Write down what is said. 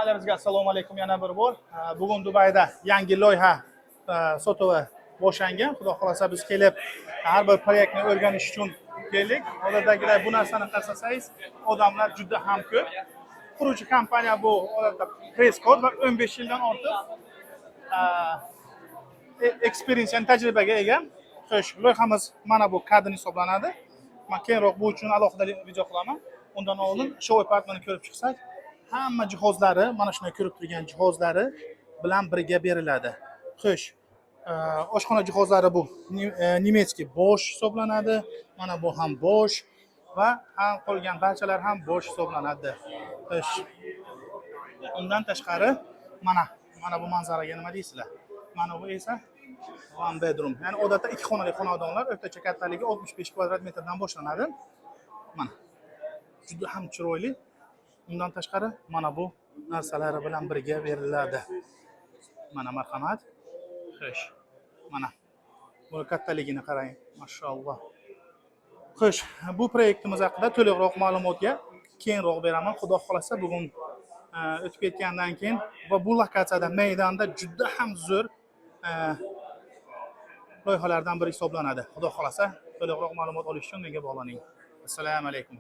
Sizlarga assalomu alaykum yana bir bor. Bugun Dubayda yangi loyiha sotuvi boshlangan. Xudo xolasa biz kelib har bir proyektni o'rganish uchun keldik. Odatdagilar bu narsani qasasangiz, odamlar juda ham ko'p. Quruvchi kompaniya bu odatda Prescott va 15 yildan ortiq experience, yani tajribaga ega. Xo'sh, loyihamiz mana bu kadr hisoblanadi. Men keyinroq bu uchun alohida video qilaman. Undan oldin show apartmentni ko'rib chiqsak, hamma jihozlari, mana shunday ko'rib turgan jihozlari bilan birga beriladi. Xo'sh, oshxona jihozlari bu nemetskiy Bosch hisoblanadi. Mana bu ham Bosch va ham qolgan barchalar ham Bosch hisoblanadi. Xo'sh, undan tashqari mana bu manzaraga nima deysizlar? Mana bu esa one bedroom. Ya'ni odatda ikki xonali xonadonlar o'rtacha kattaligi 65 kvadrat metrdan boshlanadi. Mana juda ham chiroyli. Undan tashqari mana bu narsalari bilan birga beriladi. Mana marhamat. Xo'sh. Mana bu kattaligini qarang, mashalloh. Xo'sh, bu proyektimiz haqida to'liqroq ma'lumotga keyinroq beraman. Xudo xolasa bugun o'tib ketgandan keyin va bu lokatsiyada maydonda juda ham zo'r loyihalardan biri hisoblanadi. Xudo xolasa to'liqroq ma'lumot olish uchun menga bog'laning. Assalomu alaykum.